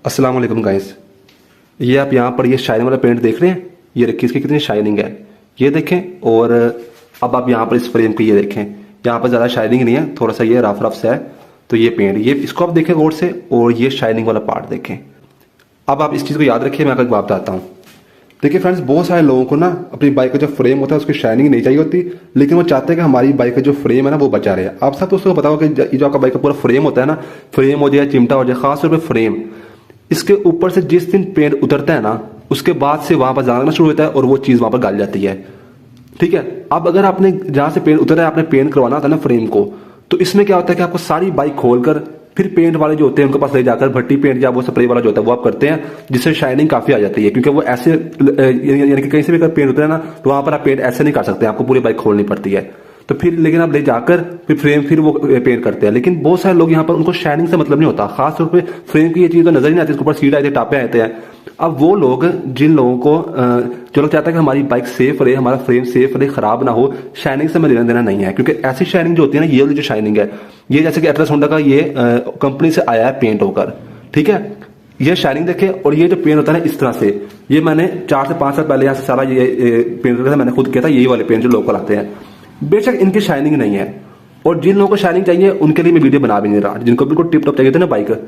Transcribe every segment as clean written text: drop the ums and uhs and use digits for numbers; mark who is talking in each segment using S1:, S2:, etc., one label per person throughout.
S1: अस्सलाम वालेकुम गाइस। ये आप यहाँ पर ये शाइनिंग वाला पेंट देख रहे हैं, ये देखिए इसकी कितनी शाइनिंग है, ये देखें। और अब आप यहाँ पर इस फ्रेम की ये देखें, यहाँ पर ज़्यादा शाइनिंग नहीं है, थोड़ा सा ये रफ रफ सा है। तो ये पेंट, ये इसको आप देखें गौर से, और ये शाइनिंग वाला पार्ट देखें। अब आप इस चीज़ को याद रखिए, मैं आपको एक बात बताता हूँ। देखिए फ्रेंड्स, बहुत सारे लोगों को ना अपनी बाइक का जो फ्रेम होता है उसकी शाइनिंग नहीं चाहिए होती, लेकिन वो चाहते हैं कि हमारी बाइक का जो फ्रेम है ना वो बचा रहे। आप सब दोस्तों को पता होगा कि ये जो आपका बाइक का पूरा फ्रेम होता है ना, फ्रेम हो जाए, चिमटा हो जाए, खासतौर पर फ्रेम, इसके ऊपर से जिस दिन पेंट उतरता है ना, उसके बाद से वहां पर जाना शुरू होता है और वो चीज वहां पर गल जाती है। ठीक है। अब अगर आपने जहां से पेंट उतर है आपने पेंट करवाना होता है ना फ्रेम को, तो इसमें क्या होता है कि आपको सारी बाइक खोलकर फिर पेंट वाले जो होते हैं उनके पास ले जाकर भट्टी पेंट या वो स्प्रे वाला जो होता है वो आप करते हैं, जिससे शाइनिंग काफी आ जाती है। क्योंकि वो ऐसे यानी कि कहीं से भी अगर पेंट उतरे है ना, तो वहां पर आप पेंट ऐसे नहीं कर सकते, आपको पूरी बाइक खोलनी पड़ती है। तो फिर लेकिन आप ले जाकर फिर फ्रेम फिर वो पेंट करते हैं। लेकिन बहुत सारे लोग यहाँ पर उनको शाइनिंग से मतलब नहीं होता, खासतौर पे फ्रेम की ये चीज तो नजर ही नहीं आती, इसके ऊपर सीट आते टापे आते हैं। अब वो लोग जिन लोगों को जो लोग चाहते हैं कि हमारी बाइक सेफ रहे, हमारा फ्रेम सेफ रहे, खराब ना हो, शाइनिंग से हमें लेना देना नहीं है। क्योंकि ऐसी शाइनिंग जो होती है ना, ये वाली जो शाइनिंग है, ये जैसे कि एटलस होंडा का ये कंपनी से आया है पेंट होकर। ठीक है। ये शाइनिंग देखे, और ये जो पेंट होता है ना इस तरह से, ये मैंने 4 से 5 साल पहले यहाँ से सारा ये पेंट था, मैंने खुद किया था, यही वाले पेंट जो लोकल आते हैं। बेशक इनकी शाइनिंग नहीं है, और जिन लोगों को शाइनिंग चाहिए उनके लिए मैं वीडियो बना भी नहीं रहा, जिनको बिल्कुल टिप टॉप चाहिए थे ना बाइक।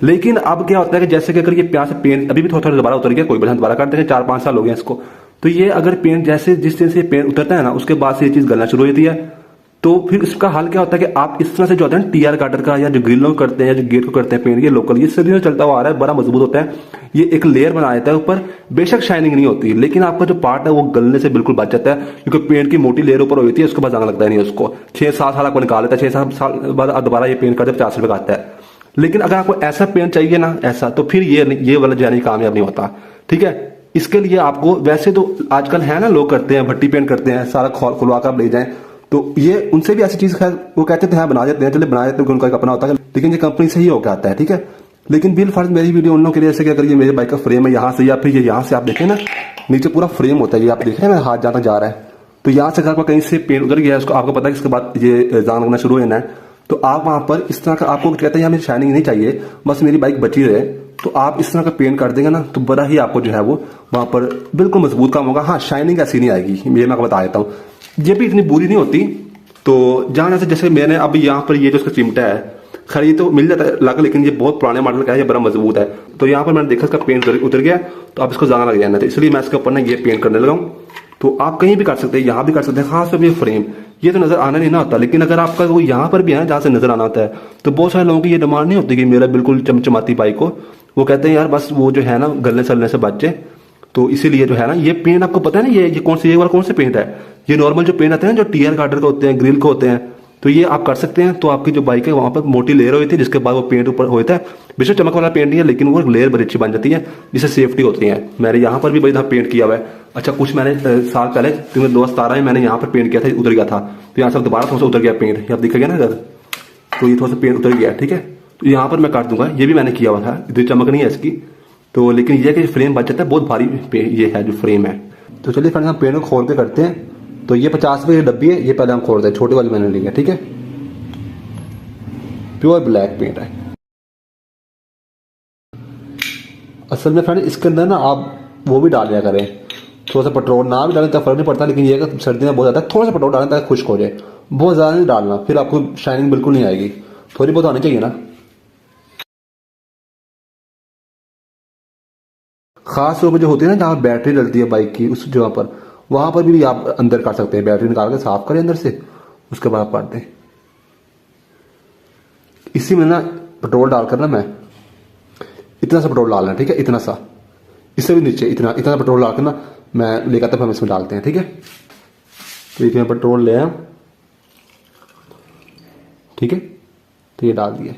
S1: लेकिन अब क्या होता है कि जैसे कि अगर ये प्यार से पेंट अभी भी थोड़ा थोड़ा दोबारा उतर गया, कोई बड़ा दोबारा कर देंगे, 4-5 साल हो गए इसको, तो ये अगर पेंट जैसे जिस दिन से पेंट उतरता है ना, उसके बाद से ये चीज गलना शुरू हो जाती है। तो फिर इसका हल क्या होता है कि आप इस तरह से जो होता है ना टीआर गार्डर का, या जो ग्रिलों करते हैं या जो गेट को करते हैं पेंट, ये लोकल, ये सदियों चलता हुआ आ रहा है, बड़ा मजबूत होता है, ये एक लेयर बना देता है ऊपर। बेशक शाइनिंग नहीं होती, लेकिन आपका जो पार्ट है वो गलने से बिल्कुल बच जाता है, क्योंकि पेंट की मोटी लेयर ऊपर होती है, उसके बाद जाना लगता है नहीं उसको। 6-7 साल आपको निकाल लेता है, 6-7 साल बाद दोबारा ये पेंट करते 50 रुपए का आता है। लेकिन अगर आपको ऐसा पेंट चाहिए ना, ऐसा, तो फिर ये वाला जानी कामयाब नहीं होता। ठीक है। इसके लिए आपको वैसे तो आजकल है ना, लोग करते हैं भट्टी पेंट करते हैं, सारा खुलवा कर ले जाएं, तो ये उनसे भी ऐसी चीज खैर वो कहते थे हाँ बना देते हैं, चले बना देते हैं, उनका एक अपना होता है, लेकिन ये कंपनी से ही होकर आता है। ठीक है। लेकिन बिल फर्ज मेरी वीडियो उन लोगों के लिए, जैसे कि अगर ये मेरे बाइक का फ्रेम है यहाँ से, या फिर ये यहाँ से आप देखें ना, नीचे पूरा फ्रेम होता है, ये आप देख रहे हैं हाथ जहाँ तक जा रहा है, तो यहाँ से अगर आपको कहीं से पेंट उतर गया है, उसको आपको पता है कि इसके बाद ये जान लगना शुरू होना है, तो आप वहां पर इस तरह का आपको कहते हैं मेरी शाइनिंग नहीं चाहिए, बस मेरी बाइक बची रहे, तो आप इस तरह का पेंट कर देंगे ना, तो बड़ा ही आपको जो है वो वहां पर बिल्कुल मजबूत काम होगा। हाँ, शाइनिंग ऐसी नहीं आएगी, ये मैं आपको बता देता हूँ, ये भी इतनी बुरी नहीं होती। तो जहां से जैसे मैंने अब यहाँ पर ये जो इसका चिमटा है, खैर ये तो मिल जाता है लगा, लेकिन ये बहुत पुराने मॉडल का है, ये बड़ा मजबूत है। तो यहाँ पर मैंने देखा इसका पेंट उतर गया, तो अब इसको जाना लग जाना, तो इसलिए मैं इसके ऊपर ना ये पेंट करने लगा हूँ। तो आप कहीं भी कर सकते हैं, यहाँ भी कर सकते हैं, खास तौर पर फ्रेम ये तो नजर आना नहीं ना होता, लेकिन अगर आपका वो यहाँ पर भी है जहाँ से नजर आना होता है, तो बहुत सारे लोगों की ये डिमांड नहीं होती कि मेरा बिल्कुल चमचमाती बाइक हो, वो कहते हैं यार बस वो जो है ना गलने सलने से बच जाए। तो इसीलिए जो है ना ये पेंट आपको पता है ना, ये कौन से, ये वाला कौन से पेंट है, ये नॉर्मल जो पेंट आते हैं जो टीआर गार्डर का होते हैं, ग्रिल के होते हैं, तो ये आप कर सकते हैं। तो आपकी जो बाइक है वहां पर मोटी लेयर होती है, जिसके बाद वो पेंट ऊपर होता है, बेशक चमक वाला पेंट नहीं है, लेकिन वो लेयर बड़ी अच्छी बन जाती है, जिससे सेफ्टी होती है। मैंने यहाँ पर भी बड़ी दफा पेंट किया हुआ है। अच्छा, कुछ मैंने साल पहले, क्योंकि दोस्त आ रहा है, मैंने यहाँ पर पेंट किया था, उतर गया था, तो यहाँ से दोबारा थोड़ा सा उतर गया पेंट, आप दिखेगा ना अगर, तो ये थोड़ा सा पेंट उतर गया। ठीक है। तो यहाँ पर मैं काट दूंगा, ये भी मैंने किया हुआ था, इतनी चमक नहीं है इसकी, तो लेकिन ये कि फ्रेम बच जाता है, बहुत भारी ये है जो फ्रेम है। तो चलिए फ्रेंड्स, हम पेंट को खोल के करते हैं। तो ये 50 रुपये की डब्बी है, ये पहले हम खोलते हैं, छोटी वाली मैंने ली है। ठीक है। प्योर ब्लैक पेंट है। असल में फ्रेंड इसके अंदर ना आप वो भी डाल दिया करें, थोड़ा सा पेट्रोल, ना भी डालें तो फर्क नहीं पड़ता, लेकिन ये सर्दी में बहुत ज्यादा थोड़ा सा पेट्रोल डालें ताकि खुश्क हो जाए, बहुत ज्यादा नहीं डालना, फिर आपको शाइनिंग बिल्कुल नहीं आएगी, थोड़ी बहुत आनी चाहिए ना। खास तौर पर जो होती है ना जहाँ बैटरी डलती है बाइक की, उस जगह पर, वहां पर भी आप अंदर कर सकते हैं, बैटरी निकाल के साफ करें अंदर से, उसके बाद आप दें। इसी में ना पेट्रोल डालकर ना मैं इतना सा पेट्रोल डालना, ठीक है, इतना सा, इससे भी नीचे इतना इतना सा पेट्रोल डालकर ना मैं लेकर आता, हम इसमें डालते हैं। ठीक है। तो इसमें पेट्रोल ले आया, ठीक है, तो ये डाल दिया।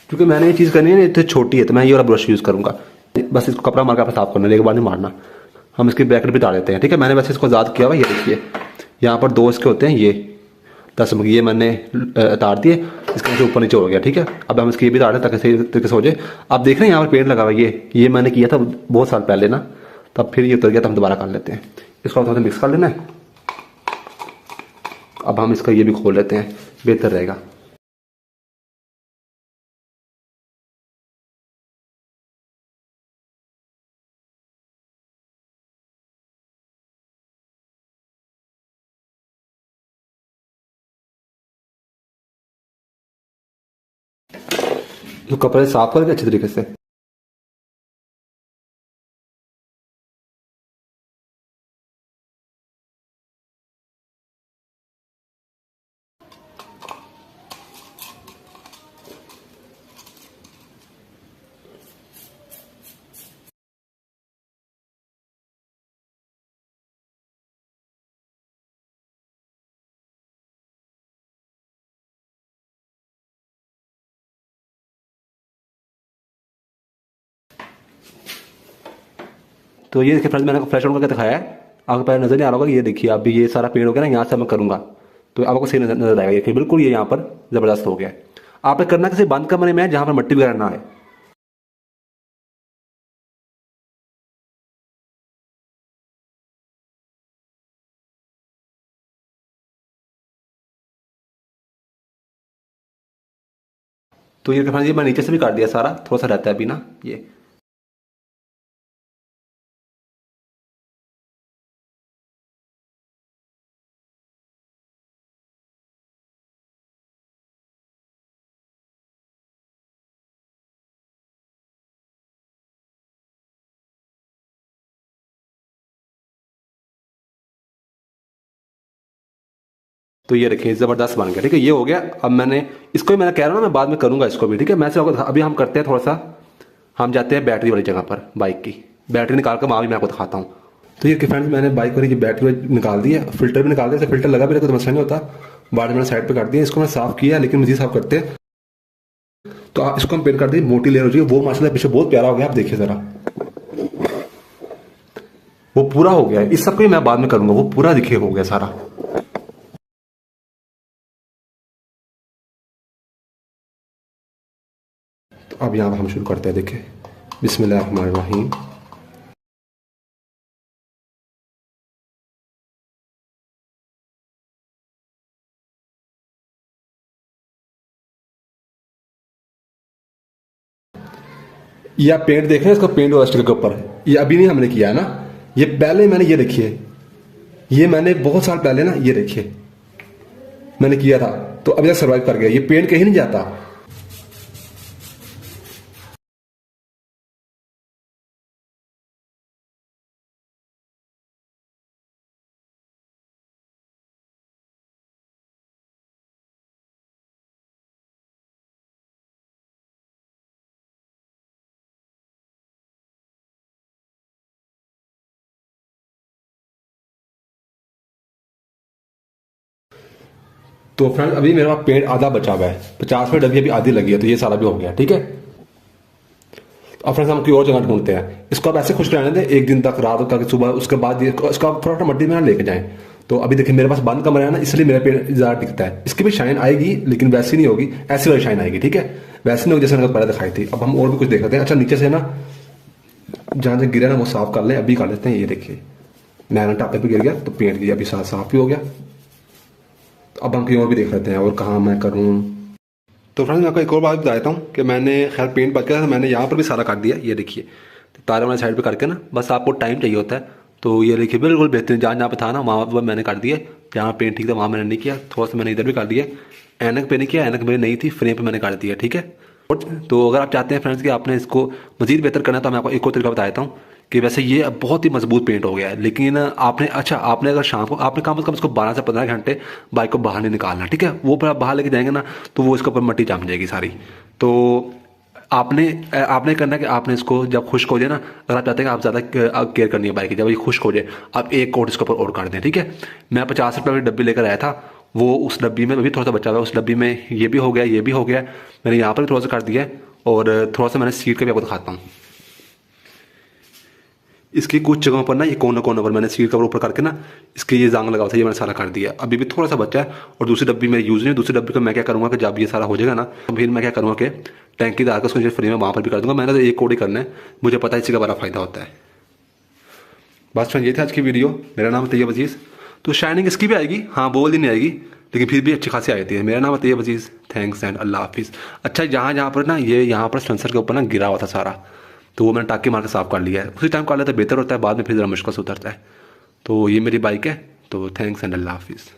S1: क्योंकि मैंने ये चीज करनी है, इतनी छोटी है, तो मैं ये वाला ब्रश यूज करूंगा, बस इसको कपड़ा मार के साफ करना, लेके बाद नहीं मारना। हम इसके ब्रैकेट भी डाल देते हैं। ठीक है। मैंने वैसे इसको आजाद किया हुआ, ये देखिए यहाँ पर 2 इसके होते हैं, ये 10 ये मैंने उतार दिए, इसके नीचे ऊपर नीचे हो गया। ठीक है। अब हम इसके ये भी उतार दें ताकि सही तरीके से हो जाए। आप देख रहे हैं यहाँ पर पेंट लगा हुआ, ये मैंने किया था बहुत साल पहले ना, तब फिर ये उतर गया, तो हम दोबारा कर लेते हैं, इसको थोड़ा सा मिक्स कर लेना है। अब हम इसका ये भी खोल लेते हैं, बेहतर रहेगा। तो कपड़े साफ करके अच्छे तरीके से। तो ये देखिए फ्रेंड्स, मैंने आपको फ्लैश ऑन करके दिखाया है। आपको पहले नजर नहीं आ रहा होगा, ये देखिए अभी ये सारा पेड़ हो गया ना, यहाँ से मैं करूंगा तो आपको सही नजर आएगा। ये बिल्कुल ये यहाँ पर जबरदस्त हो गया है। आपने करना किसी बंद कमरे में है जहाँ पर मिट्टी वगैरह ना आए। तो ये फ्रेंड्स, ये मैं नीचे से भी काट दिया सारा, थोड़ा सा रहता है अभी ना ये। तो ये देखिए जबरदस्त बन गया, ठीक है, ये हो गया। अब मैंने इसको भी, मैंने कह रहा हूँ ना मैं बाद में करूंगा इसको भी, ठीक है। मैं सिर्फ अभी हम करते हैं थोड़ा सा, हम जाते हैं बैटरी वाली जगह पर, बाइक की बैटरी निकाल कर वहाँ भी मैं आपको दिखाता हूँ। तो ये फ्रेंड्स, मैंने बाइक वाली की बैटरी निकाल दी है, फिल्टर भी निकाल दिया। फिल्टर लगा भी रखा तो मसला नहीं होता। बाद में मैंने साइड पे कर दिया, इसको मैं साफ किया, लेकिन मजीद साफ करते हैं। तो आप इसको हम पेंट कर दिए, मोटी लेयर हो जाएगी वो, माशाल्लाह पीछे बहुत प्यारा हो गया। आप देखिए जरा, वो पूरा हो गया है। इस सब को मैं बाद में करूंगा, वो पूरा दिखे हो गया सारा। तो अब यहाँ पर हम शुरू करते हैं, देखिए बिस्मिल्लाहिर्रहमानिर्रहीम। ये आप पेंट देख रहे हैं, इसका पेंट और स्टिकर के ऊपर, ये अभी नहीं हमने किया है ना, ये पहले मैंने, ये देखिए, ये मैंने बहुत साल पहले ना, ये देखिए मैंने किया था। तो अभी तक सर्वाइव कर गया, ये पेंट कहीं नहीं जाता। तो फ्रेंड, अभी मेरे पास पेंट आधा बचा हुआ है, 50 में डली अभी आधी लगी है, तो ये सारा भी हो गया, ठीक है। अब फ्रेंड्स, हम कोई और जगह ढूंढते हैं। इसको आप ऐसे खुश रहने दें एक दिन तक, रात तक, सुबह, उसके बाद ये इसको आप थोड़ा मट्टी में ना लेके जाएं। तो अभी देखिए मेरे पास बंद कमरा है ना, इसलिए मेरा पेड़ ज्यादा टिकता है। इसकी भी शाइन आएगी, लेकिन वैसी नहीं होगी, ऐसी वाली शाइन आएगी, ठीक है। वैसी नहीं होगी जैसे मैंने पहले दिखाई थी। अब हम और भी कुछ देख लेते हैं। अच्छा, नीचे से ना जहाँ से गिरा ना वो साफ कर लें, अभी कर लेते हैं। ये देखिए नैनो टापे पे गिर गया, तो पेंट गया, अभी साफ भी हो गया। तो अब हम कहीं और भी देख लेते हैं, और कहाँ मैं करूँ। तो फ्रेंड्स, मैं आपको एक और बात बता देता हूँ कि मैंने खैर पेंट बच गया था, मैंने यहाँ पर भी सारा काट दिया। ये देखिए तो तारे वाले साइड पे करके ना, बस आपको टाइम चाहिए होता है। तो ये देखिए बिल्कुल बेहतरीन, जहाँ जहाँ पे था ना वहाँ पर मैंने काट दिया। जहाँ पेंट ठीक था वहाँ मैंने नहीं किया, थोड़ा सा मैंने इधर भी काट दिया। ऐनक पे नहीं किया, ऐनक मेरी नहीं थी, फ्रेम पे मैंने काट दिया, ठीक है। तो अगर आप चाहते हैं फ्रेंड्स कि आपने इसको मजीद बेहतर करना है, तो मैं आपको एक और तरीका बता देता हूँ कि वैसे ये अब बहुत ही मजबूत पेंट हो गया है, लेकिन आपने, अच्छा आपने अगर शाम को, आपने कम से कम इसको 12 से 15 घंटे बाइक को बाहर नहीं निकालना, ठीक है। वो पर आप बाहर लेके जाएंगे ना, तो वो इसके ऊपर मट्टी जम जाएगी सारी। तो आपने आपने करना है कि आपने इसको जब खुश्क हो जाए ना, अगर आप चाहते हैं कि आप ज़्यादा केयर करनी है बाइक की, जब ये खुश्क हो जाए आप एक कोट इसके ऊपर और कर दें, ठीक है। मैं 50 रुपये वाली डब्बी लेकर आया था, वो उस डब्बी में अभी थोड़ा सा बचा हुआ है, उस डब्बी में ये भी हो गया, ये भी हो गया। मैंने यहाँ पर भी थोड़ा सा कर दिया है, और थोड़ा सा मैंने सीट का भी आपको दिखाता हूँ। इसकी कुछ जगहों पर ना, ये कोने कोने पर मैंने सीट कवर ऊपर करके ना, इसके ये जांग लगा था, ये मैंने सारा कर दिया। अभी भी थोड़ा सा बचा है, और दूसरी डब्बी मेरी यूज़ नहीं। दूसरी डब्बी को मैं क्या करूँगा कि जब ये सारा हो जाएगा ना, तो फिर मैं क्या करूँगा कि टैंकी डालकर उसको फ्री में वहाँ पर भी कर दूँगा। मैंने तो एक कोड ही करना है, मुझे पता है इसी का बड़ा फ़ायदा होता है। बस फ्रेंड, ये था आज की वीडियो। मेरा नाम है तैयब अजीज़। तो शाइनिंग इसकी भी आएगी, हाँ बोल ही नहीं आएगी, लेकिन फिर भी अच्छी खासी आती है। मेरा नाम है तैयब अजीज़। थैंक्स एंड अल्लाह हाफिज़। अच्छा, जहाँ जहाँ पर ना, ये यहाँ पर सेंसर के ऊपर ना गिरा हुआ था सारा, तो वो मैंने टाँकी मार के साफ कर लिया है। उसी टाइम कर लेता बेहतर होता है, बाद में फिर ज़रा मुश्किल से उतरता है। तो ये मेरी बाइक है। तो थैंक्स एंड अल्लाह हाफिज़।